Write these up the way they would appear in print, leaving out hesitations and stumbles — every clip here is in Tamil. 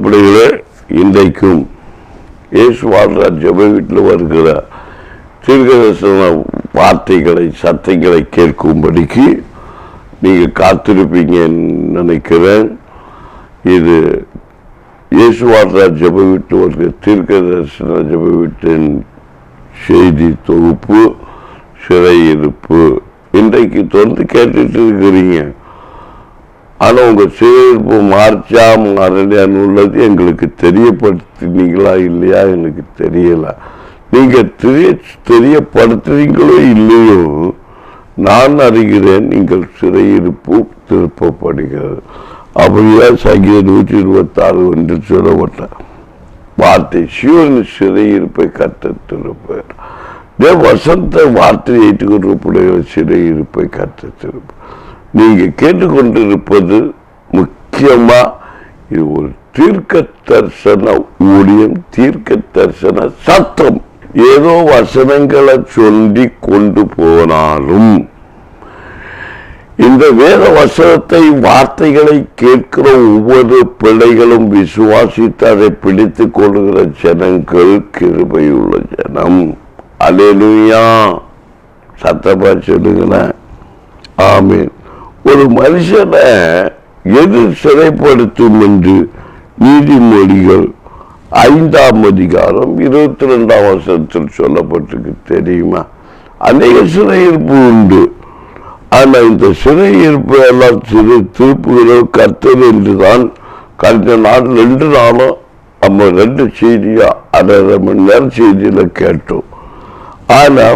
பிள்ளைகளே, இன்றைக்கும் இயேசு வாழ்ற ஜெப வீட்டில் வருகிற தீர்க்கதரிசன வார்த்தைகளை சத்தங்களை கேட்கும்படிக்கு நீங்கள் காத்திருப்பீங்கன்னு நினைக்கிறேன். இது இயேசு வாழ்ற ஜெப வீட்டில் வருகிற தீர்க்கதரிசன ஜெப வீட்டின் செய்தி தொகுப்பு சிறையிருப்பு. இன்றைக்கு தொடர்ந்து கேட்டுட்டு இருக்கிறீங்க. ஆனால் உங்கள் சிறையிருப்பு மார்ச்சா மாறலையான்னு உள்ளது எங்களுக்கு தெரியப்படுத்தினீங்களா இல்லையா எனக்கு தெரியலை. நீங்கள் தெரியப்படுத்துறீங்களோ இல்லையோ நான் அறிகிறேன் நீங்கள் சிறையிருப்பு திருப்பப்படுகிறது. அப்படியா சங்கீதம் 126 என்று சொல்லப்பட்ட வார்த்தை சிவன் சிறையிருப்பை கர்த்தர் திருப்பார். வசந்த வார்த்தையை ஏற்றுக்கொண்ட பிள்ளைகள் சிறையிருப்பை கர்த்தர் திருப்பார். நீங்க கேட்டுக்கொண்டிருப்பது முக்கியமா இது ஒரு தீர்க்க தரிசன ஊழியம், தீர்க்க தரிசன சத்தம். ஏதோ வசனங்களை சொல்லி கொண்டு போனாலும் இந்த வேத வசனத்தை வார்த்தைகளை கேட்கிற ஒவ்வொரு பிள்ளைகளும் விசுவாசித்து அதை பிடித்துக் கொள்கிற ஜனங்கள் கிருபையுள்ள ஜனம். அல்லேலூயா, சத்தமா சொல்லுங்களேன். ஆமென். ஒரு மனுஷனை எது சிறைப்படுத்தும் என்று நீதிமொழிகள் 5ஆம் அதிகாரம் 22ஆம் வசனத்தில் சொல்லப்பட்டிருக்கு தெரியுமா? அநேக சிறையிருப்பு உண்டு. ஆனா இந்த சிறையிருப்பு எல்லாம் சிறு திருப்புகளோ கர்த்தர் என்றுதான் கடந்த நாள் 2 நாளும் நம்ம 2 செய்தியா 1/2 மணி நேரம் செய்தியில கேட்டோம். ஆனா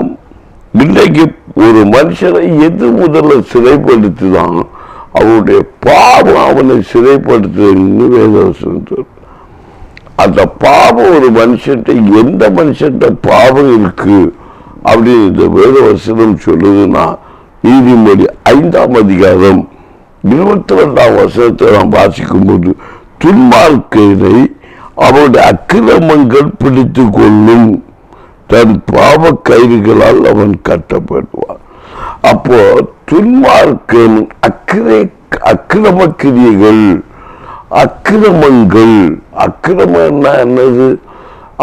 இன்றைக்கு ஒரு மனுஷனை எது முதல்ல சிறைப்படுத்துதான்? அவனுடைய பாவம் அவனை சிறைப்படுத்துன்னு வேதவசனம் சொல்ற. அந்த பாவம் ஒரு மனுஷன்ட்ட எந்த மனுஷன்ட்ட பாவம் இருக்கு அப்படின்னு இந்த வேதவசனம் சொல்லுதுன்னா நீதிமொழி 5ஆம் அதிகாரம் 22ஆம் வசனத்தை நாம் வாசிக்கும் போது துன்மார்க்கனை அவனுடைய அக்கிரமங்கள் பிடித்து கொள்ளும், தன் பாவ கயிறுகளால் அவன் கட்டப்படுவான். அப்போ துன்மார்க்கன் அக்கிரம கிரியைகள், அக்கிரமங்கள், அக்கிரமம் என்னது?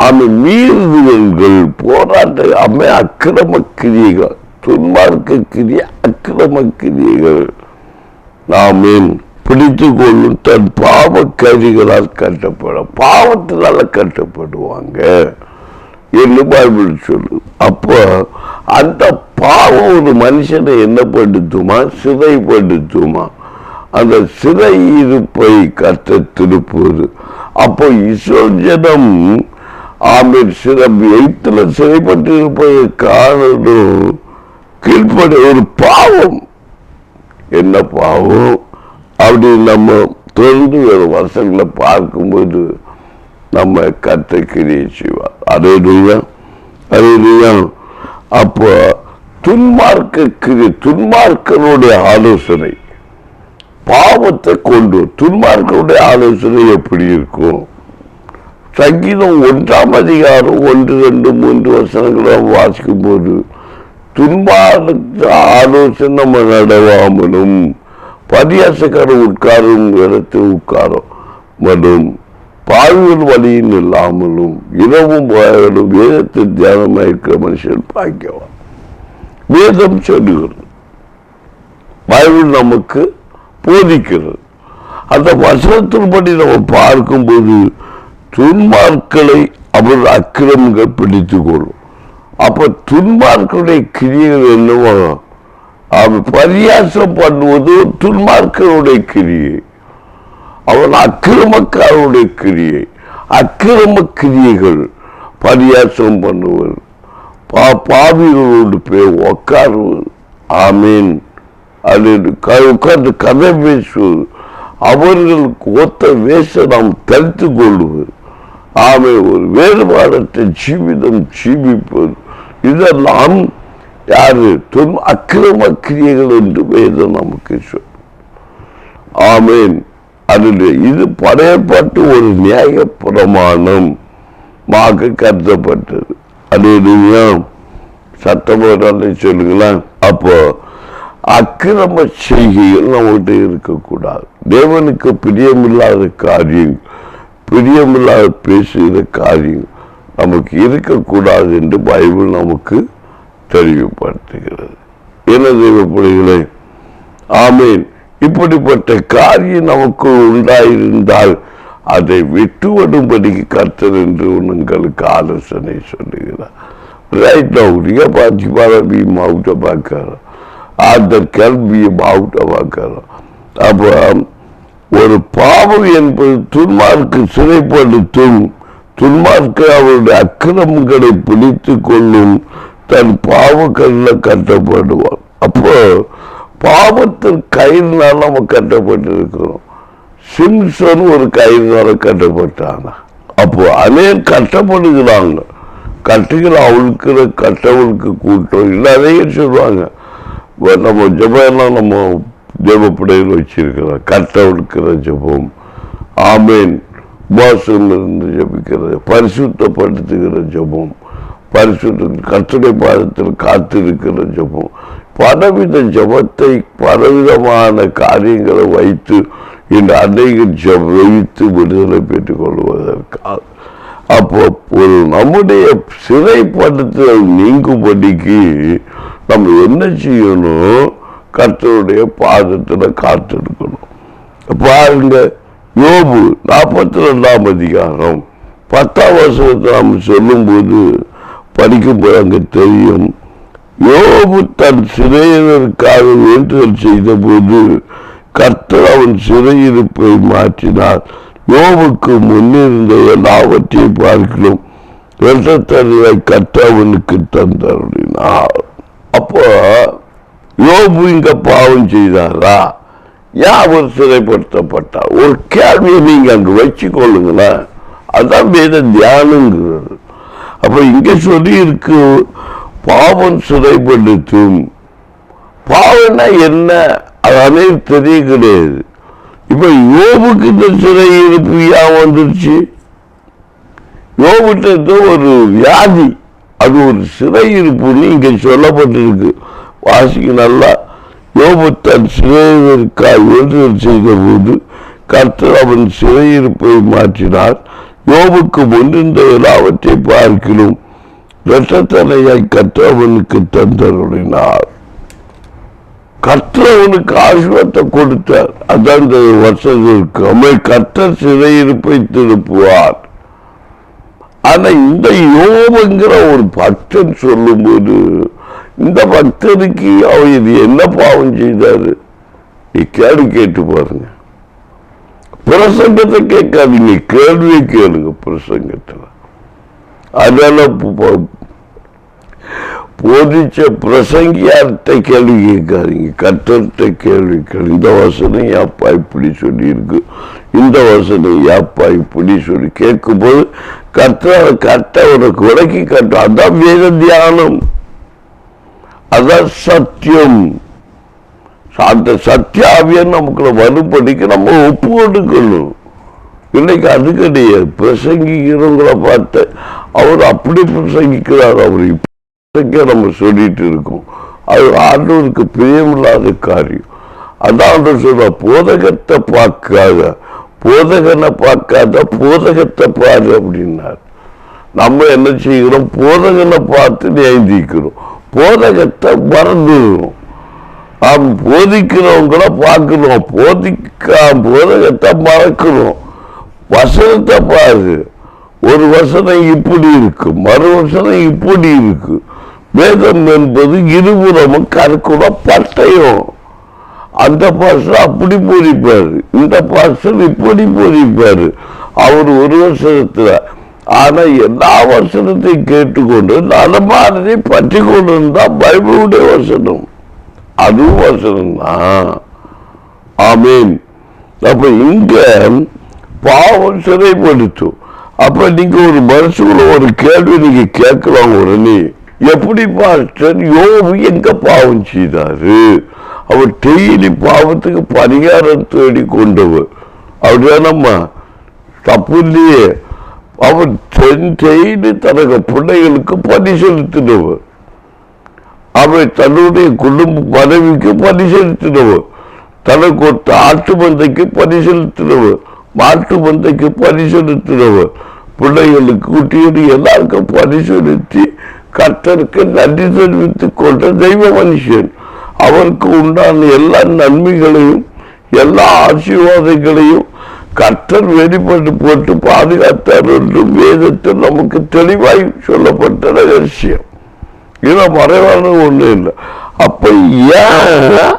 அவன் மீறுதல்கள், போராட்ட அம்மை அக்கிரம கிரியைகள், துன்மார்க்க கிரிய அக்கிரம கிரியைகள் நாமேன் பிடித்து கொள்ளும், தன் பாவ கயிறுகளால் கட்டப்படும், பாவத்தினால கட்டப்படுவாங்க என்று பைபிள் சொல்லு. அப்போ அந்த பாவம் ஒரு மனுஷனை என்ன படுத்துமா? சிறைப்படுத்துமா? அந்த சிறை இருப்பை கட்ட திருப்புவது. அப்போ இஸ்ரவேல் ஜனம் ஆமென் எகிப்துல சிறைப்பட்டு இருப்பதை காரணம் கீழ்ப்படி ஒரு பாவம். என்ன பாவம் அப்படின்னு நம்ம தொடர்ந்து ஒரு வருஷங்களை பார்க்கும்போது நம்ம கர்த்தர் கிரியை செய்வார். அல்லேலூயா, அல்லேலூயா. அப்போ துன்மார்க்கனுடைய ஆலோசனை பாவத்தை கொண்டு, துன்மார்க்கனுடைய ஆலோசனை எப்படி இருக்கும்? சங்கீதம் 1ஆம் அதிகாரம் 1, 2, 3 வசனங்களை வாசிக்கும் போது துன்மார்க்க ஆலோசனை நம்ம நடவாமலும் பரியாசக்காரர் உட்காரும் இடத்தில் உட்காரும் மலும் பாவிகள் வழியில் இல்லாமலும் இரவும் பகலும் வேதத்தில் தியானமாக இருக்கிற மனுஷன் பாக்கியவான். வேதம் சொல்லுகிறது, பைபிள் நமக்கு போதிக்கிறது. அந்த வசனத்தின்படி நம்ம பார்க்கும்போது துன்மார்க்களை அவர் அக்கிரமங்கள் பிடித்துக் கொள்ளும். அப்ப துன்மார்க்களுடைய கிரியைகள் என்னவோ அவன் பரியாசம் பண்ணுவது துன்மார்க்கனுடைய கிரியை, அவன் அக்கிரமக்காரனுடைய கிரியை, அக்கிரம கிரியைகள் பரியாசம் பண்ணுவது, பாவிகளோடு போய் உட்காருவது. ஆமீன். அது உட்கார்ந்து கதை பேசுவது, அவர்களுக்கு ஒத்த வேஷ நாம் தரித்து கொள்வது. ஆமே, ஒரு வேறுபாடற்ற ஜீவிதம் ஜீவிப்பது, இதெல்லாம் யாரு அக்கிரம கிரியைகள் என்று வேதம் நமக்கு சொல். ஆமேன். அதில் இது படையப்பட்டு ஒரு நியாய பிரமாணம் கருதப்பட்டது. அது சட்டமன்ற சொல்லுங்களா? அப்போ அக்கிரம செய்கைகள் நம்மகிட்ட இருக்கக்கூடாது. தேவனுக்கு பிரியமில்லாத காரியங்கள் பிரியமில்லாத பேசுகிற காரியம் நமக்கு இருக்கக்கூடாது என்று பைபிள் நமக்கு தெளிவுபடுத்துகிறது. என்ன தெய்வ பிள்ளைகளே, ஆமீன். இப்படிப்பட்ட காரியம் நமக்கு உண்டாயிருந்தால் அதை விட்டுவிடும்படிக்கு கர்த்தர் என்று உங்களுக்கு ஆலோசனை சொல்லுகிறார். Right now, be out of Bakara. Other can be out of Bakara. அப்போ ஒரு பாவம் என்பது துன்மார்க்கு சிறைப்படுத்தும், துன்மார்க்கு அவருடைய அக்கிரமங்களை பிடித்து கொள்ளும், தன் பாவக்கல்ல கட்டப்படுவார். அப்போ பாவத்தின் கயிறுனால நம்ம கட்டப்பட்டிருக்கிறோம். சிம்சன் ஒரு கயிறுனால கட்டப்பட்டாங்க. அப்போ அநேக கட்டப்படுகிறாங்க. கட்டுகள் அவளுக்கு கட்டவளுக்கு கூட்டம் இல்லை, அதையும் சொல்லுவாங்க. நம்ம ஜபம்லாம் நம்ம தேவப்படையில் வச்சிருக்கிறோம். கட்டவளுக்கிற ஜபம், ஆமேன். உபாசம் இருந்து ஜபிக்கிறது, பரிசுத்தப்படுத்துகிற ஜபம், கர்த்தருடைய பாதத்தில் காத்திருக்கிற ஜபம், பலவித ஜபத்தை பலவிதமான காரியங்களை வைத்து இந்த அநேக வைத்து விடுதலை பெற்றுக் கொள்வதற்காக. அப்போ ஒரு நம்முடைய சிறைப்படுத்தல் நீங்கும்படிக்கு நம்ம என்ன செய்யணும்? கர்த்தருடைய பாதத்தில் காத்திருக்கணும். பாருங்க, யோபு 42ஆம் அதிகாரம் 10ஆம் வசனத்தை நாம் சொல்லும்போது படிக்கும்போது அங்கே தெரியும். யோபு தன் சிறையினருக்காக வேண்டுதல் செய்த போது கர்த்தர் அவன் சிறையிருப்பை மாற்றினார். யோபுக்கு முன்னிருந்த எல்லாவற்றையும் பார்க்கிறோம் இரட்டத்தன்மை கர்த்தர் அவனுக்கு தந்தருளினார். அப்போ யோபு இங்க பாவம் செய்தாரா? ஏன் அவர் சிறைப்படுத்தப்பட்டார்? ஒரு கேள்வியை நீங்க அங்கு வச்சு கொள்ளுங்களேன். அதான் வேத தியானங்கிறது. அப்ப இங்க சொல்லி இருக்கு, பாவம் சிறைப்படுத்தும். பாவம்னா என்ன? அது தெரிய கிடையாது. இப்ப யோபுக்கு இந்த சிறை இருப்பு ஏன் வந்துருச்சு? யோபுட்ட ஒரு வியாதி, அது ஒரு சிறை இருப்புன்னு இங்க சொல்லப்பட்டிருக்கு. வாசிக்கு நல்லா. யோபு தன் சிறையிருக்கால் வேண்டுதல் செய்த போது கர்த்தர் அவன் சிறையிருப்பை மாற்றினார். யோபுக்கு முன்னிருந்த எல்லாவற்றை பார்க்கிறோம் இரட்டத்தலையாய் கர்த்தர் அவனுக்கு தந்தருளினார். கர்த்தர் அவனுக்கு ஆசீர்வாதத்தை கொடுத்தார். அதான் இந்த வருஷம் இருக்கு. அவன் கர்த்தர் சிறையிருப்பை திருப்புவார். ஆனா இந்த யோபுங்கிற ஒரு பக்தன் சொல்லும் போது, இந்த பக்தருக்கு அவர் இது என்ன பாவம் செய்தாரு? கேள்வி கேட்டு பாருங்க. பிரசங்கத்தை கேட்காதீங்க, கேள்வியை கேளுங்க. பிரசங்கத்தில் அதனால போதிச்ச பிரசங்கியார்கிட்ட கேள்வி கேட்காதீங்க, கர்த்தர்கிட்ட கேள்வி கேள்வி. இந்த வசனம் யாப்பா இப்படி சொல்லி இருக்கு, இந்த வசனம் யாப்பா இப்படி சொல்லி கேட்கும்போது கர்த்தர் உனக்கு விளக்கி காட்டும். அதான் வேத தியானம், அதான் சத்தியம். அந்த சத்தியாவிய நமக்குள்ள வரும்படிக்கு நம்ம ஒப்பு கொடுக்கணும். இன்னைக்கு அது கிடையாது. பிரசங்கிக்கிறவங்களை பார்த்து அவர் அப்படி பிரசங்கிக்கிறார், அவர் இப்ப நம்ம சொல்லிட்டு இருக்கோம். அது ஆண்டவருக்கு பிரியமில்லாத காரியம். அதான் சொல்ற, போதகத்தை பார்க்காத, போதகனை பார்க்காத, போதகத்தை பாரு அப்படின்னார். நம்ம என்ன செய்கிறோம்? போதகனை பார்த்து நியந்திக்கிறோம், போதகத்தை மறந்துடுறோம். நாம் போதிக்கிறவங்களை பார்க்கிறோம், போதகத்தை மறக்கிறோம். வசனத்தை பாரு, ஒரு வசனம் இப்படி இருக்கு, மறு வசனம் இப்படி இருக்கு. வேதம் என்பது இருபுறமும் கற்குட பட்டயம். அந்த பாசம் அப்படி போதிப்பாரு, இந்த பாசம் இப்படி போதிப்பாரு. அவர் ஒரு வசனத்துல, ஆனா எல்லா வசனத்தையும் கேட்டுக்கொண்டு நலமானதை பற்றி கொண்டு இருந்தா பைபிளுடைய வசனம், அதுவும் வசனம் தான். ஆமீன். அப்ப இங்க பாவம் சிறைப்படுத்தும். அப்ப நீங்க ஒரு மனசுக்குள்ள ஒரு கேள்வி நீங்க கேட்கலாம் உடனே, எப்படி பாஸ்டர் யோபு எங்க பாவம் செய்தாரு? அவர் டெய்லி பாவத்துக்கு பரிகாரம் தேடி கொண்டவர். அப்படியானம்மா தப்பு இல்லையே. அவர் டெய்லி தனக்கு பிள்ளைகளுக்கு பணி செலுத்தினவர், அவர் தன்னுடைய குடும்ப மனைவிக்கு பணி செலுத்தினவர், தனக்கு ஒரு ஆட்டு மந்தைக்கு பணி செலுத்தினவர், மாட்டு மந்தைக்கு பரிசெலுத்துறவர், பிள்ளைகளுக்கு குட்டியோடு எல்லாருக்கும் பரிசெலுத்தி கர்த்தருக்கு நன்றி தெரிவித்துக் கொண்ட தெய்வ மனுஷன். அவருக்கு உண்டான எல்லா நன்மைகளையும் எல்லா ஆசீர்வாதங்களையும் கர்த்தர் வெளிப்பட்டு போட்டு பாதுகாத்தார் என்று வேதத்தில் நமக்கு தெளிவாய் சொல்லப்பட்ட ரகசியம். இது மறைவான ஒண்ணு இல்லை. அப்ப ஏன்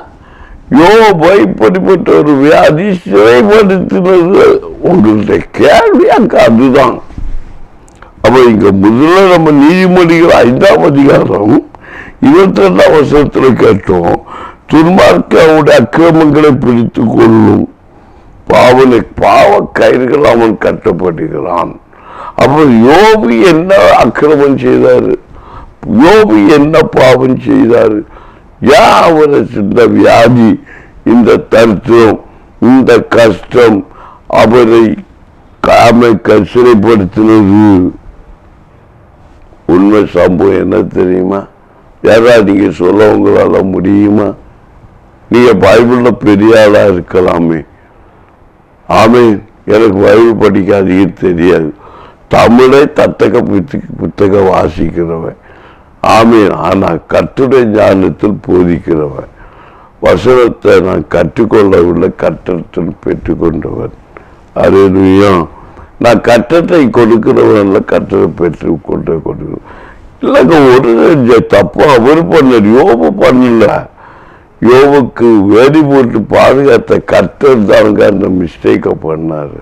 யோபை இப்படிப்பட்ட ஒரு வியாதி சிறைப்படுத்தினது உங்களுடைய கேள்வி அங்க அதுதான். அப்ப இங்க முதல்ல நம்ம நீதிமொழிகள் 5ஆம் அதிகாரம் 22ஆம் வசனத்துல கேட்டோம், துன்மார்க்க அவனுடைய அக்கிரமங்களை பிடித்து கொள்ளும் பாவ கயிறுகள் அவன் கட்டப்படுகிறான். அப்ப யோபு என்ன அக்கிரமம் செய்தாரு? யோபு என்ன பாவம் செய்தாரு? ஏன் அவரை இந்த வியாதி, இந்த தரித்திரம், இந்த கஷ்டம் அவரை சிறைப்படுத்தினது? உண்மை சம்பவம் என்ன தெரியுமா? யாரா நீங்க சொல்ல உங்களால முடியுமா? நீங்க பைபிள்ல பெரிய ஆளா இருக்கலாமே. ஆமீன். எனக்கு பைபிள் படிக்காதீங்க தெரியாது, தமிழை தத்தக புத்தகம் வாசிக்கிறவன். ஆமீன். ஆனா கர்த்தருடைய ஞானத்தில் போதிக்கிறவன். வசனத்தை நான் கற்றுக்கொள்ளவில்லை, கர்த்தத்தில் பெற்றுக்கொண்டவன். அல்லேலூயா. நான் கர்த்தத்தை கொடுக்கிறவன், கர்த்தரை பெற்று கொடுக்கிறேன். இல்லைங்க, ஒரு தப்பு அவர் பண்ணார், யோபு பண்ணல. யோபுக்கு வேடி போட்டு பாதுகாத்த கர்த்தர் தாங்க அந்த மிஸ்டேக்கை பண்ணாரு.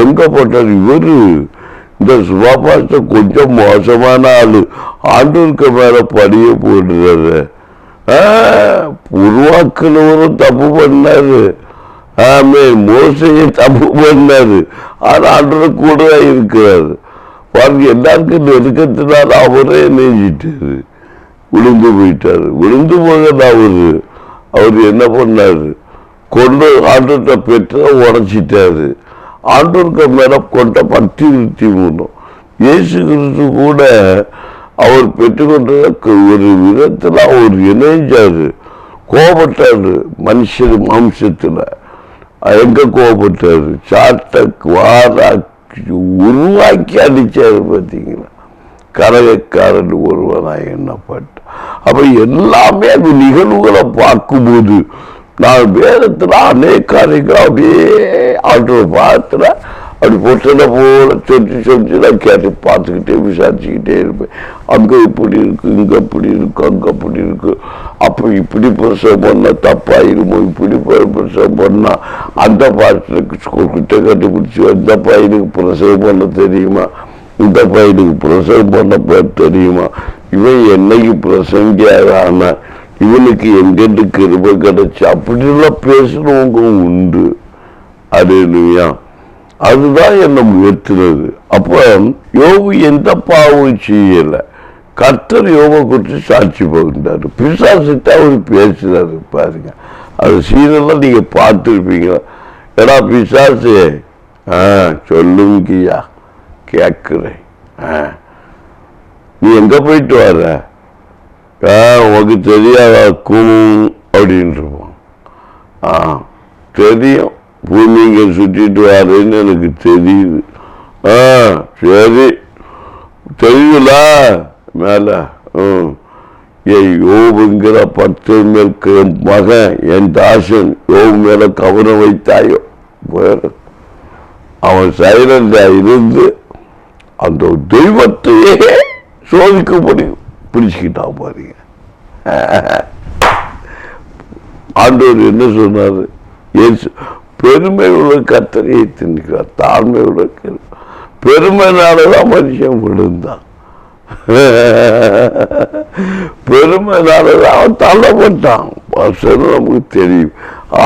எங்க போட்டார் இவரு? இந்த சுபாபாஸ்ட கொஞ்சம் மோசமான ஆளு, ஆண்டவருக்கு மேல படிய போடுறாரு. உருவாக்குனவரும் தப்பு பண்ணாரு. மோசையை தப்பு பண்ணாரு. ஆனா ஆண்டவர் கூட இருக்கிறாரு. பாருங்க, எல்லாருக்கும் நெருக்கத்தினால அவரே நெஞ்சிட்டாரு, விழுந்து போயிட்டாரு. விழுந்து போக அவரு என்ன பண்ணாரு? கொண்டு ஆண்டவர்கிட்ட பெற்ற உடைச்சிட்டாரு. ஆண்டவருக்கு மேல கொண்ட 10-23 இயேசு கிறிஸ்து கூட அவர் பெற்றுக்கொண்ட ஒரு விதத்துல அவர் இணைஞ்சாரு. கோபப்பட்டாரு மனுஷன் மாம்சத்துல. எங்க கோபப்பட்டாரு? சாட்டை உருவாக்கி அடிச்சாரு. பார்த்தீங்களா? கரகக்காரன் ஒருவனாய் எண்ணப்பட்ட. அப்ப எல்லாமே அது நிகழ்வுகளை பார்க்கும்போது நான் வேதத்துல அநேக காரியங்கள் அப்படியே ஆண்டவர் பார்த்துல அப்படி பொட்டனை போல சொல்லி நான் கேட்டு பார்த்துக்கிட்டே விசாரிச்சுக்கிட்டே இருப்பேன். அங்க இப்படி இருக்கு, இங்க இப்படி இருக்கு, அங்க அப்படி இருக்கு. அப்ப இப்படி பிரசவம் பண்ணா தப்பாயிருமோ, இப்படி பிரசவம் பண்ணா அந்த பாட்டுக்கு கிட்ட கண்டுபிடிச்சி அந்த பையனுக்கு பிரசவம் பண்ண தெரியுமா, இந்த பையனுக்கு பிரசவம் பண்ண தெரியுமா, இவன் என்னைக்கு பிரசங்கியான இவனுக்கு எங்கெண்டு கிருபை கிடைச்சு அப்படிலாம் பேசுறவங்க உண்டு. அல்லேலூயா. அதுதான் என்ன உயர்த்தினது. அப்ப யோபு எந்த பாவம் செய்யல. கர்த்தர் யோபை குறித்து சாட்சி பகிர்ந்தாரு. பிசாசிட்ட அவர் பேசுறாரு. பாருங்க, அது சீனெல்லாம் நீங்க பார்த்துருப்பீங்களா? ஏடா பிசாசு, சொல்லுங்கய்யா, கேட்கிறேன். நீ எங்க போயிட்டு வர? உனக்கு தெரியாதாக்கும் அப்படின்ட்டுருப்பான். தெரியும், பூமிங்க சுற்றிட்டு வரேன்னு எனக்கு தெரியுது. சரி, தெரியுல மேல. யோபுங்கிற 10 மேல் மகன் என் தாசன் யோபு மேல கவனம் வைத்தாயோ? அவன் சைலண்டா இருந்து அந்த தெய்வத்தையே சோதிக்கப்படி பிடிச்சுக்கிட்டான். பாருங்க, ஆண்டவர் என்ன சொன்னாரு? பெருமை உள்ள கர்த்தரையை தின்னுக்கிறார், தாழ்மை உள்ள பெருமைனாலதான் மனுஷன் விழுந்தான். பெருமைனாலதான் அவன் தள்ளப்பட்டான். நமக்கு தெரியும்.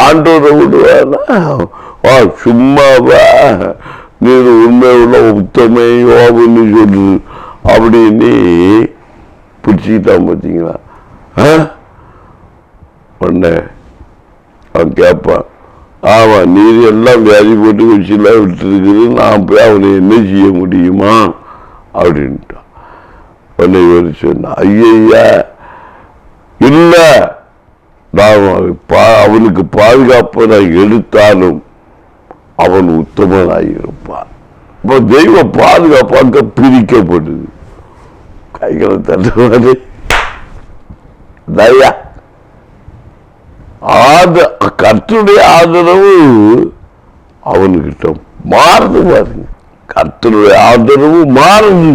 ஆண்டோரை விடுவானா? சும்மாவா நீ உண்மை உள்ள உத்தமை யோபுன்னு சொல்லு அப்படின்னு பிடிச்சிக்கிட்டான். பார்த்தீங்களா? உடனே அவன் கேட்பான், ஆமா நீர் எல்லாம் வியாதி போட்டு வச்சுலாம் விட்டுருக்குது, நான் போய் அவனை என்ன செய்ய முடியுமா அப்படின்ட்டான். உடனே இவர் சொன்ன, ஐயா இல்ல, நான் அவனுக்கு பாதுகாப்பை நான் எடுத்தாலும் அவன் உத்தமனாயிருப்பான். இப்போ தெய்வ பாதுகாப்பாக பிரிக்கப்படுது. கைகளை தட்டுவாரு தயா. கர்த்தருடைய ஆதரவு அவனுக்கிட்ட மாறுது பாருங்க. கர்த்தருடைய ஆதரவு மாறுது.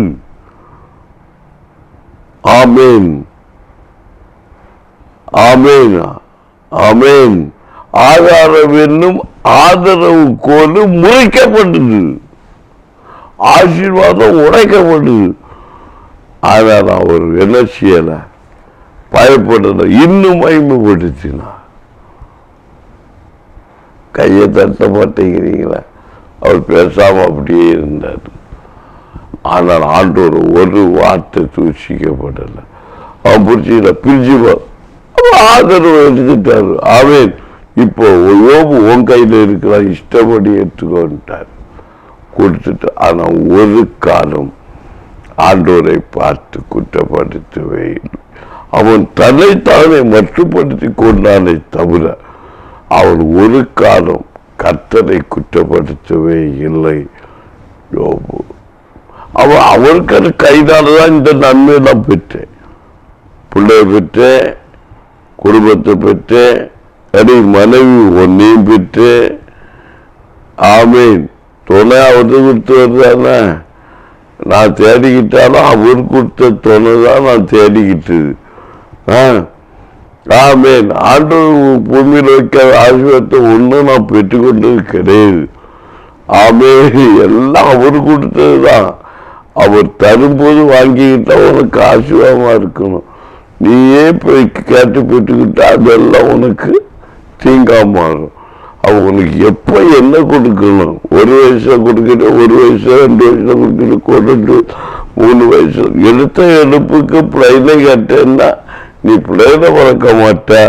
ஆமேன் ஆமேன் ஆமேன். ஆதாரம் என்னும் ஆதரவு கோடு முறைக்கப்பட்டது, ஆசீர்வாதம் உடைக்கப்பட்டது. ஆனால் அவர் என்ன செய்யல, பயப்படல, இன்னும் மகிமைப்படுத்தினார். கையை தட்ட மாட்டேங்கிறீங்களா? அவர் பேசாம அப்படியே இருந்தார். ஆனால் ஆண்டவர் ஒரு வார்த்தை தூஷிக்கப்படலை. அவன் பிடிச்சிக்கல, பிரிச்சு ஆதரவு எடுத்துட்டாரு. அவன் இப்போ யோபு உன் கையில் இருக்கிறான், இஷ்டப்படி ஏற்றுக்கொண்டார், கொடுத்துட்டு. ஆனால் ஒரு காலம் ஆண்டோரை பார்த்து குற்றப்படுத்தவே இல்லை. அவன் தன்னைத்தானே மட்டுப்படுத்தி கொண்டானே தவிர அவன் ஒரு காலம் கர்த்தரை குற்றப்படுத்தவே இல்லை. யோபு அவருக்கு கைதாலதான் இந்த நன்மையெல்லாம் பெற்றேன். பிள்ளைய பெற்றேன், குடும்பத்தை பெற்றேன், மனைவி ஒன்னையும் பெற்றேன். ஆமீன். துணையாவது கொடுத்து வருதானே, நான் தேடிக்கிட்டாலும் அவர் கொடுத்த துணை தான் நான் தேடிக்கிட்டது. ஆமீன். ஆண்டவர் பூமியில் வைக்க ஆசீர்வாதத்தை ஒன்றும் நான் பெற்றுக்கொண்டது கிடையாது. ஆமீன். எல்லாம் அவர் கொடுத்தது தான். அவர் தரும்போது வாங்கிக்கிட்டா உனக்கு ஆசீர்வாதமா இருக்கணும். நீயே போய் கேட்டு பெற்றுக்கிட்டா அதெல்லாம் உனக்கு தீங்காம மாறும். அவன் உனக்கு எப்போ என்ன கொடுக்கணும், ஒரு வயசுல கொடுக்கணும், ஒரு வயசுல 2 வயசுல கொடுக்கணும், கொண்டு 3 வயசு எடுத்த எடுப்புக்கு பிள்ளைனை கேட்டேன்னா நீ பிள்ளைனை பறக்க மாட்டா,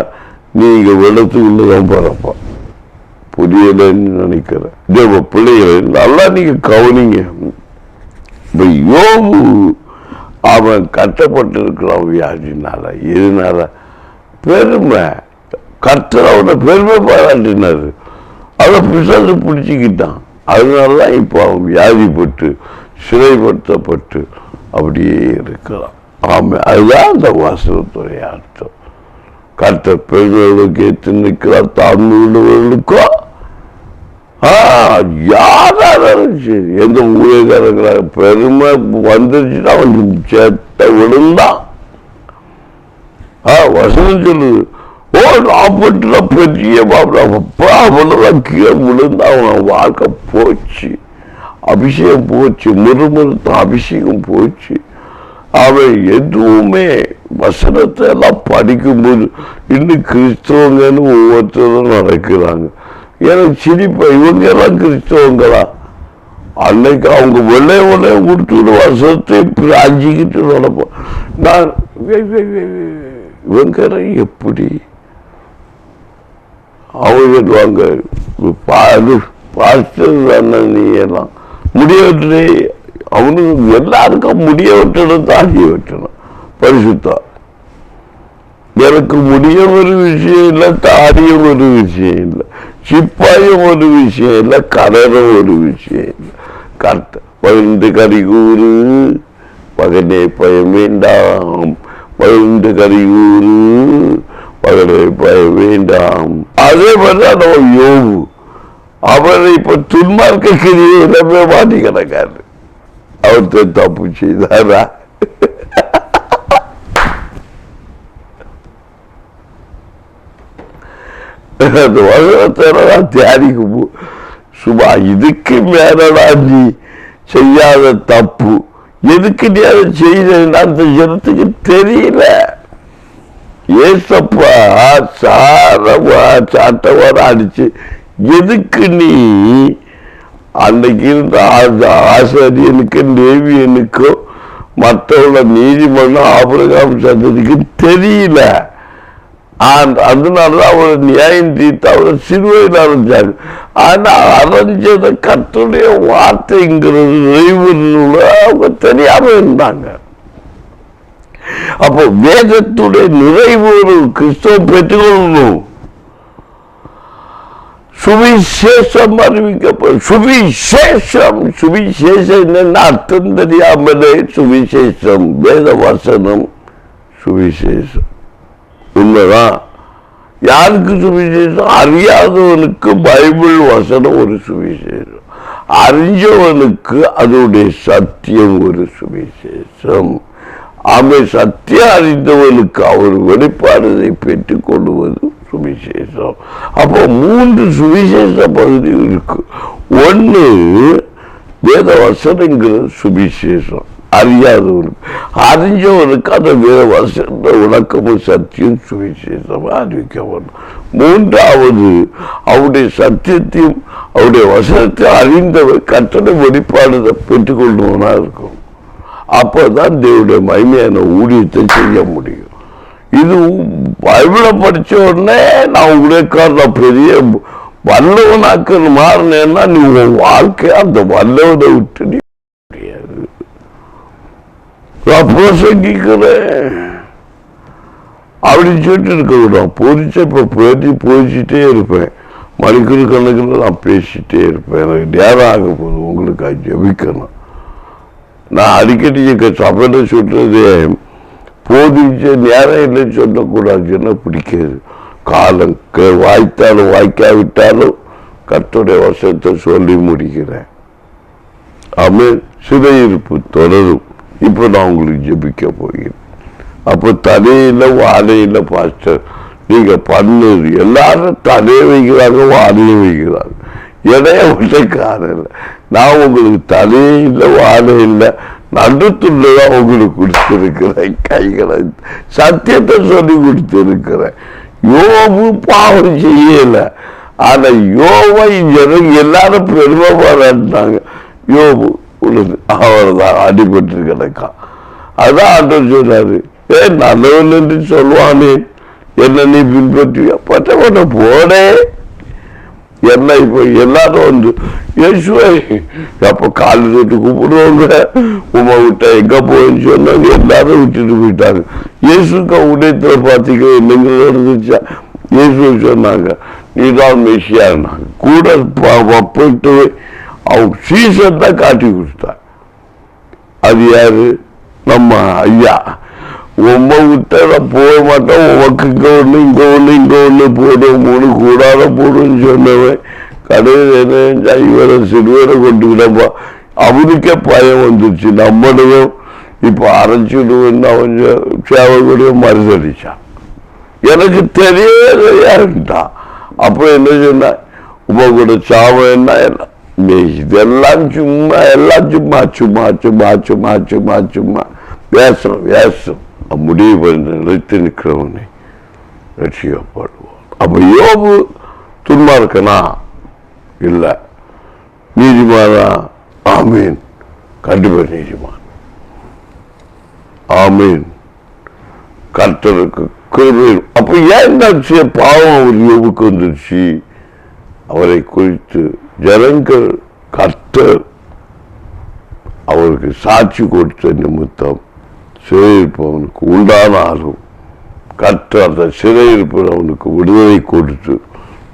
நீ இங்க வெள்ளத்துக்குள்ளதான் பறப்ப. புரியலன்னு நினைக்கிறேன். தேவ பிள்ளைகளை நல்லா நீங்க கவனிங்க. யோபு அவன் கட்டப்பட்டு இருக்கிறான் வியாதினால. இதனால பெருமை, கர்த்தர் அவனை பெருமை பாராட்டினாரு. அதை பிசாசு பிடிச்சிக்கிட்டான். அதனாலதான் இப்போ அவன் வியாதிப்பட்டு சிறைப்படுத்தப்பட்டு அப்படியே இருக்கிறான். ஆமா, அதுதான் அந்த வசனத்துடைய அர்த்தம். கர்த்தர் பெண்களுக்கு ஏற்று நிற்கிறார், தாழ்ந்து உள்ளவர்களுக்கோ யாராலும் சரி, எந்த ஊழியக்காரங்களாக பெருமை வந்துருச்சுன்னா அவன் சேட்டை விழுந்தான். வசனம் சொல்லுது, ஓ நாற்பட்டுல பெரிய அப்பா அவனெல்லாம் கீழே விழுந்தா அவன் வாழ்க்கை போச்சு, அபிஷேகம் போச்சு, முறுமுறுத்த அபிஷேகம் போச்சு. அவன் எதுவுமே வசனத்தை எல்லாம் படிக்கும்போது இன்னும் கிறிஸ்தவங்கன்னு ஒவ்வொருத்தரும் நடக்கிறாங்க. எனக்கு சிரிப்பா, இவங்க எல்லாம் கிறிஸ்தவங்களா? அன்னைக்கு அவங்க வெள்ளை கொடுத்துட்டு வசனத்தை அஞ்சிக்கிட்டு நடப்போம். நான் இவங்க எப்படி அவங்க பாஸ்டர் தானே, நீ எல்லாம் முடிய வெட்டுறே. அவனுக்கு எல்லாருக்கும் முடிய வெட்டணும், தாண்டி வெட்டணும். பரிசுத்தம் எனக்கு முடிய ஒரு விஷயம் இல்லை, தாடியும் ஒரு விஷயம் இல்லை, சிப்பாயும் ஒரு விஷயம் இல்லை, கரரும் ஒரு விஷயம் இல்லை. கர்த்த பகிர்ந்து கரிகூறு பகனே பயம் வேண்டாம், பகிர்ந்து கரிகூறு பகனே பயம் வேண்டாம். அதே மாதிரிதான் நம்ம யோபு. அவரை இப்ப துன்மார்க்க கிரியிடமே மாட்டி கிடக்காரு. அவர் தப்பு செய்தாரா? அந்த வசனத்தை தியானிக்கும் சும்மா இதுக்கு மேலடா நீ செய்யாத தப்பு, எதுக்கு நீ அதை செய்த அந்த ஜனத்துக்கு தெரியல. ஏசப்பா சாட்டவார அடிச்சு எதுக்கு நீ அன்னைக்கு இருந்த ஆசாரியனுக்கு லேவியனுக்கோ மற்றவங்கள நீதிமன்றம் ஆபிரகாம் சந்ததிக்கு தெரியல. அதனாலதான் அவரை நியாயம் தீர்த்து அவரை சிறுவையில் அரைஞ்சாங்க. ஆனா அரைஞ்சத கர்த்தருடைய வார்த்தைங்கிறது நிறைவுல அவங்க தெரியாம இருந்தாங்க. அப்போ வேதத்துடைய நிறைவு ஒரு கிறிஸ்தவ பெற்றுக்கொள்ளணும். சுவிசேஷம் அறிவிக்கப்படும். சுவிசேஷம் என்னன்னா அர்த்தம் தெரியாமலே சுவிசேஷம், வேத வசனம் சுவிசேஷம். உண்மைதான். யாருக்கு சுவிசேஷம்? அறியாதவனுக்கு பைபிள் வசனம் ஒரு சுவிசேஷம், அறிஞ்சவனுக்கு அதோடைய சத்தியம் ஒரு சுவிசேஷம். சத்தியம் அறிந்தவனுக்கு அவர் வெளிப்பாடுதை பெற்றுக் கொள்வது சுவிசேஷம். அப்போ 3 சுவிசேஷ பகுதி இருக்கு. ஒன்று வேத வசனங்கிறது சுவிசேஷம், அறியாதவனுக்கு. அறிஞ்சவனுக்கு அந்த வேத வசன விளக்கமும் சத்தியம் சுவிசேஷம் அறிவிக்கப்படும். 3வது அவருடைய சத்தியத்தையும் அவருடைய வசனத்தையும் அறிந்தவர் கட்டளை வெளிப்பாடு பெற்றுக்கொள்வனா இருக்கும். அப்பதான் தேவனுடைய மகிமையான ஊழியத்தை செய்ய முடியும். இது பைபிளை படிச்ச உடனே நான் உங்களுக்கான பெரிய வல்லவனாக்க மாறினேன்னா நீ உன் வாழ்க்கை அந்த வல்லவனை விட்டு நீ முடியாது. நான் பிரசங்கிக்கிறேன் அப்படின்னு சொல்லிட்டு இருக்க விடும். பொறிச்ச இப்ப போதிச்சுட்டே இருப்பேன், மணிக்கூர் கணக்கில் நான் பேசிட்டே இருப்பேன். எனக்கு நேரம் ஆக போகுது, உங்களுக்கு ஜெபிக்கணும். நான் அடிக்கடி எங்க சபையில சொல்றது, போதிச்ச நேரம் இல்லைன்னு சொல்லக்கூடாதுன்னா பிடிக்காது. காலம் வாய்த்தாலும் வாய்க்காவிட்டாலும் கர்த்தருடைய வசனத்தை சொல்லி முடிக்கிறேன். ஆமென். சிறையிருப்பு தொடரும். இப்ப நான் உங்களுக்கு ஜெபிக்க போகிறேன். அப்போ தலையில வாழையில பாஸ்டர் நீங்க பண்ணுது எல்லாரும் தலையை வைக்கிறாங்க, வாழையும் வைக்கிறாங்க. இடைய ஒட்டைக்காரன் நான் உங்களுக்கு தலையே இல்லை வாழை இல்லை நடுத்துள்ளதான் உங்களுக்கு கொடுத்திருக்கிறேன். கைகளை சத்தியத்தை சொல்லி கொடுத்திருக்கிறேன். யோபு பாவம் செய்யல, ஆனா யோவை ஜனங்க எல்லாரும் பெருமை பாராட்டினாங்க. யோபு அவர்தான் அடிபட்டு கிடக்கா. அதான் ஆண்டவர் சொன்னாரு, நல்லவன் என்று சொல்லுவானே என்ன நீ பின்பற்றியா? பட்ட போடே என்ன. இப்ப எல்லாரும் வந்து இயேசுவை அப்ப காலு தொட்டு கூப்பிடுவாங்க. உமா விட்ட எங்க போயின்னு சொன்னாங்க, எல்லாரும் விட்டுட்டு போயிட்டாங்க. இயேசுக்கு உடையத்துல பாத்தீங்க என்னங்க இருந்துச்சா? இயேசு சொன்னாங்க நீதான் மெசியானாங்க. கூட போயிட்டு அவங்க சீசன் தான் காட்டி கொடுத்தாங்க. அது யாரு? நம்ம ஐயா. உம்ம விட்ட நான் போக மாட்டேன், உனக்கு இங்க ஒண்ணு இங்க ஒண்ணு இங்க ஒண்ணு போடும் 3 கூடாத போடுன்னு சொன்னவன் கடையில் என்ன இவரை சிறுவரை கொண்டுக்கிட்டப்பா அவனுக்கே பயம் வந்துருச்சு. நம்மளும் இப்ப அரைச்சிடுவேன்னு அவன் சேவைக்குடைய மறுதளிச்சான். எனக்கு தெரியாதுட்டான். அப்ப என்ன சொன்ன, உமா கூட சாவம் என்ன இதெல்லாம் சும்மா எல்லாம் சும்மா சும்மா சும்மா சும்மா சும்மா சும்மா வேஷம் வேஷம். முடிவு பண்ணி நிறுத்தி நிற்கிறவனை ரட்சிக்கப்படுவான். அப்ப யோபு துன்மார்க்கனா? இல்ல. நீதிமானா? ஆமீன். கண்டிப்பா நீதிமான். ஆமீன். கர்த்தருக்கு கிருபை. அப்ப ஏன் பாவம் அவர் யோபுக்கு வந்துருச்சு? அவரை குறித்து ஜனங்கள் கர்த்தர் அவருக்கு சாட்சி கொடுத்த நிமித்தம் சிறையிருப்பு அவனுக்கு உண்டானாலும் கர்த்தர் அந்த சிறையிருப்பு அவனுக்கு விடுதலை கொடுத்து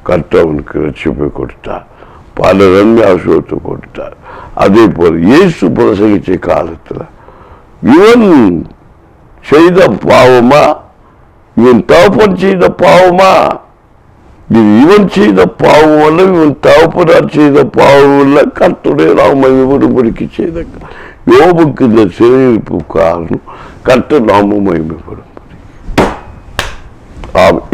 கர்த்தர் அவனுக்கு ரட்சிப்பை கொடுத்தார். பல நன்மை ஆசீர்வாதத்தை கொடுத்தார். அதே போல இயேசு பிரசங்கிச்ச காலத்துல இவன் செய்த பாவமா, இவன் தகப்பன் செய்த பாவமா? இவன் செய்த பாவம் அல்ல, இவன் தகப்பனார் செய்த பாவம் இல்ல, கர்த்தருடைய நாம விவரம்படிக்கு செய்த யோபுக்கு இந்த சிறையிருப்பு காரணம் கர்த்தர் நாம மகிமைப்படும்.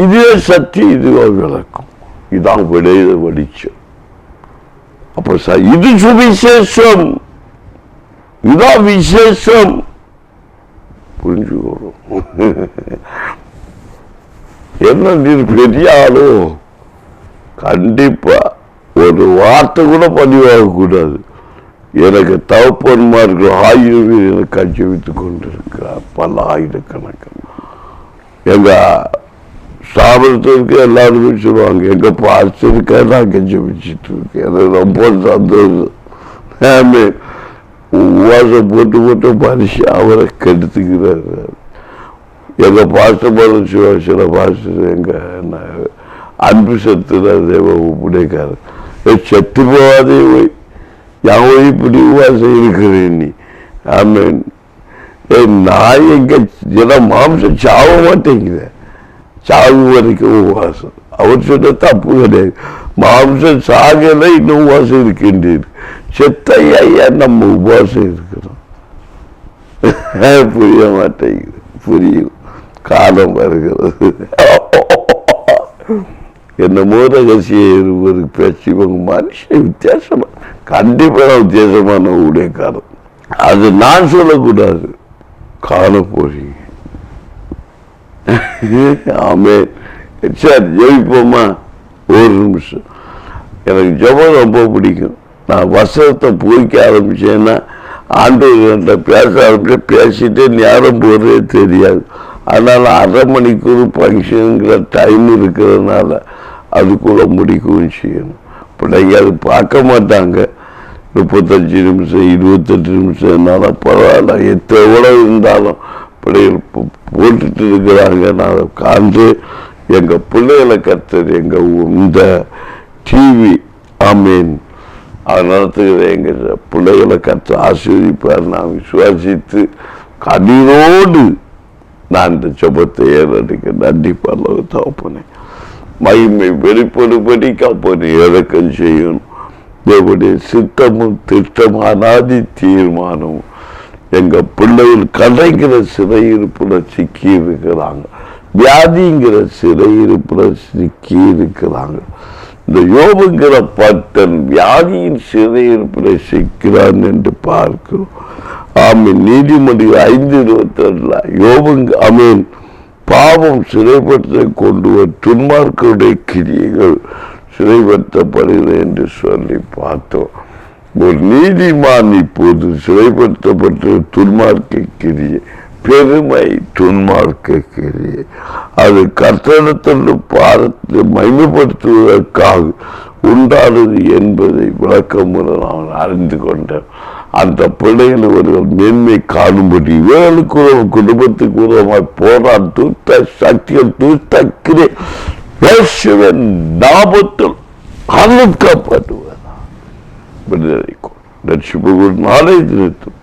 இதே சக்தி இதுவா விளக்கும். இதான் விடையில வடிச்சம். அப்ப இது சுவிசேஷம், இதான் விசேஷம். புரிஞ்சுக்கணும். என்ன நீர் பெரிய ஆளோ? கண்டிப்பா ஒரு வார்த்தை கூட பதிவாக கூடாது. எனக்கு தகப்பன்மார்கள் 1000 பேர் எனக்கு அஞ்சவித்துக் கொண்டிருக்கிறார், பல ஆயிரக்கணக்கான. எங்க ஸ்தாபனத்திற்கு எல்லாருமே சொல்லுவாங்க, எங்க பாஸ்டருக்கு நான் கெஞ்சபிச்சுட்டு இருக்கேன். எனக்கு ரொம்ப சந்தோஷம். உவாசம் போட்டு போட்டு மனுஷன் அவரை கெடுத்துக்கிறார். எங்க பாஸ்டர் சில பாஸ்டர் எங்க அன்பு செத்துற தேவ உடைக்காரர் செத்து போவாதே போய் யாவை இப்படி உபவாசம் இருக்கிறேன் நீ. ஆமேன். நான் எங்க மாம்சம் சாவ மாட்டேங்குத, சாவு வரைக்கும் உபவாசம். அவர் சொன்ன தப்பு கிடையாது. மாம்சம் சாகலை இன்னும் உபவாசம் இருக்கின்றது. செத்தையா நம்ம உபவாசம் இருக்கிறோம். புரிய மாட்டேங்குது. புரியும் காலம் வருகிறது. என்னமோ ரகசிய ஒரு பேச்சு மனுஷன் வித்தியாசமா, கண்டிப்பா வித்தியாசமான ஊழியக்காரன். அது நான் சொல்லக்கூடாது, காண போறீங்க. ஆமே. சரி, ஜெயிப்போமா? ஒரு நிமிஷம். எனக்கு ஜெபம் ரொம்ப பிடிக்கும். நான் வசனத்தை போய்க்க ஆரம்பிச்சேன்னா ஆண்டவர்கிட்ட பேச ஆரம்பிச்சு பேசிட்டு நேரம் போறதே தெரியாது. அதனால 1/2 மணிக்கூர் ஃபங்க்ஷனுங்கிற டைம் இருக்கிறதுனால அதுக்குள்ள முடிக்கவும் செய்யணும். பிள்ளைங்க அது பார்க்க மாட்டாங்க. 35 நிமிஷம் 28 நிமிஷம் என்னால பரவாயில்ல, எவ்வளோ இருந்தாலும் பிள்ளைகள் போட்டுட்டு இருக்கிறாங்க. நான் அதை காண்டு எங்கள் பிள்ளைகளை கற்றுது எங்கள் இந்த டிவி. ஆமீன். அதனால எங்கள் பிள்ளைகளை கற்று ஆசீர்வதிப்பார். நான் விசுவாசித்து கண்ணீரோடு நான் இந்த ஜெபத்தை ஏறடிக்க நன்றி பரலோக தகப்பனே. மகிமை வெளிப்படும்படி கப்பனை இறக்கம் செய்யணும். தேவனுடைய சித்தமும் திட்டமும் அனாதி தீர்மானமும் எங்கள் பிள்ளைகள் கடைங்கிற சிறையிருப்புல சிக்கி இருக்கிறாங்க, வியாதிங்கிற சிறையிருப்புல சிக்கி இருக்கிறாங்க. இந்த யோபுங்கிற பட்டன் வியாதியின் சிறையிருப்பில் சிக்கிறான் என்று பார்க்கிறோம். ஆமீன். நீதிமொழிகள் 5:22 யோபுங்க ஆமீன். பாவம் சிறைப்பட்டதை கொண்டு வரும் துன்மார்க்கருடைய கிரியைகள் சிறைப்படுத்தப்படுகிறது என்று சொல்லி பார்த்தோம். ஒரு நீதிமான் இப்போது சிறைப்படுத்தப்பட்ட துன்மார்க்க கிரியை, பெருமை துன்மார்க்க கிரியை, அது கர்த்தரிடத்தில் பாரத்தை மகிமைப்படுத்துவதற்காக உண்டானது என்பதை விளக்கமுடன் நான் அறிந்து கொண்டேன். அந்த பிள்ளைகள் அவர்கள் மேன்மை காணும்படி இவர்களுக்கு குடும்பத்துக்கு உதவமாய் போரான் தூத்த சக்திகள் தூத்தக்கிறேன் நாபத்தில் அழுக்கப்படுவதா விடுதலைக்கும் ரட்சிப்புகள் நாளை நிறுத்தும்.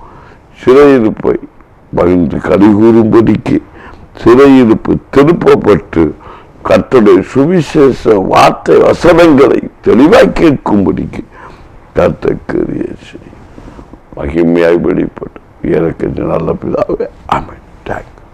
சிறையிருப்பை மகிழ்ந்து கலிகூறும்படிக்கு சிறையிருப்பு திருப்பப்பட்டு கர்த்தருடைய சுவிசேஷ வார்த்தை வசனங்களை தெளிவாய் கேட்கும்படிக்கு கர்த்தக்கிரிய செய்யும். மகிமையாய் வெளிப்படும். எனக்கு நல்ல பிதாவே. ஆமென். தேங்க்யூ.